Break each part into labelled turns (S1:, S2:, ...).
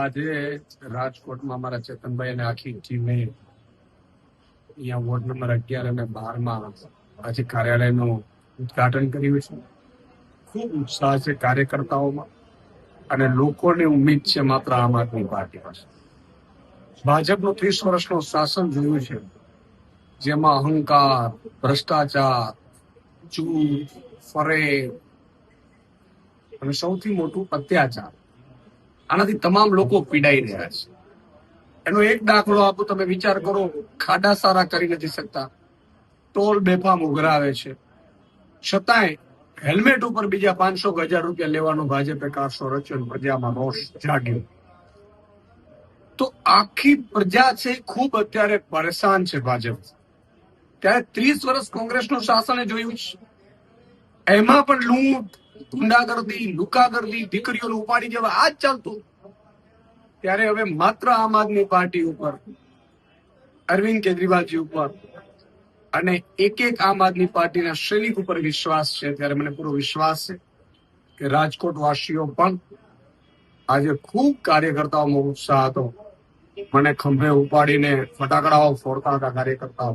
S1: આજે રાજકોટમાં અમારા ચેતનભાઈ અને આખી ટીમે અહીંયા વોર્ડ નંબર 11 અને 12 આજે કાર્યાલયનું ઉદઘાટન કર્યું છે. ખૂબ ઉત્સાહ છે કાર્યકર્તાઓમાં અને લોકોની ઉમ્મીદ છે માત્ર આમ આદમી પાર્ટી પાસે. ભાજપનું 30 વર્ષનું શાસન જોયું છે, જેમાં અહંકાર, ભ્રષ્ટાચાર, જૂઠ, ફરેબ અને સૌથી મોટું અત્યાચાર, આનાથી તમામ લોકો પીડાઈ રહ્યા છે. એનો એક દાખલો આપું, તમે વિચાર કરો, ખાડા સારા કરી નથી શકતા, ટોલ બેફામ ઉઘરાવે છે, છતાંય હેલ્મેટ ઉપર બીજા 500 1000 રૂપિયા લેવાનો ભાજપે કારસો રચ્યો, પ્રજામાં રોષ જાગ્યો. તો આખી પ્રજા છે ખૂબ અત્યારે પરેશાન છે ભાજપ. ત્યારે 30 વર્ષ કોંગ્રેસનું શાસન જોયું છે, એમાં પણ લૂંટ, ગુંડાગર્દી, લુકાગર્દી, દીકરીઓને ઉપાડી જવા, આ જ ચાલતું. ત્યારે હવે માત્ર આમ આદમી પાર્ટી ઉપર, અરવિંદ કેજરીવાલજી ઉપર અને એક આમ આદમી પાર્ટીના સૈનિક ઉપર વિશ્વાસ છે. ત્યારે મને પૂરો વિશ્વાસ છે કે રાજકોટ વાસીઓ પણ આજે ખૂબ કાર્યકર્તાઓમાં ઉત્સાહ હતો. મને ખંભે ઉપાડીને ફટાકડાઓ ફોડતા હતા કાર્યકર્તાઓ.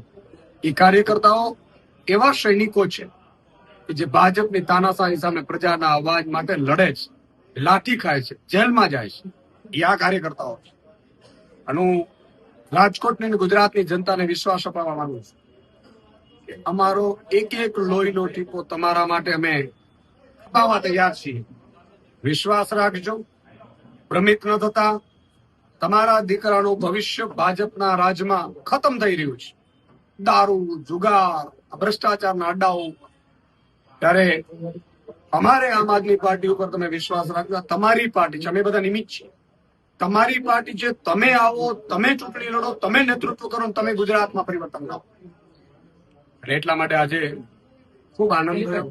S1: એ કાર્યકર્તાઓ એવા સૈનિકો છે કે જે ભાજપની તાનાશાહી સામે પ્રજાના અવાજ માટે લડે છે, લાઠી ખાય છે, જેલમાં જાય છે. એ આ કાર્યકર્તાઓ છે. અને હું રાજકોટની અને ગુજરાતની જનતાને વિશ્વાસ અપાવવા માંગુ છું કે અમારો એક લોહીનો ટીપો તમારા માટે અમે અપાવવા તૈયાર છીએ. વિશ્વાસ રાખજો, ભ્રમિત ન થતા. તમારા દીકરાનું ભવિષ્ય ભાજપના રાજમાં ખતમ થઈ રહ્યું છે. દારૂ, જુગાર, ભ્રષ્ટાચારના અડ્ડાઓ. ત્યારે અમારે આમ આદમી પાર્ટી ઉપર તમે વિશ્વાસ રાખજો. તમારી પાર્ટી છે, અમે બધા નિમિત્ત છીએ. તમારી પાર્ટી છે, તમે આવો, તમે ચૂંટણી લડો, તમે નેતૃત્વ કરો, તમે ગુજરાતમાં પરિવર્તન લાવો. અને એટલા માટે આજે ખૂબ આનંદ થયો,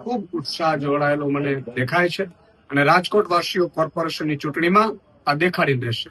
S1: ખૂબ ઉત્સાહ જોડાયેલો મને દેખાય છે. અને રાજકોટ વાસીઓ કોર્પોરેશનની ચૂંટણીમાં આ દેખાડીને રહેશે.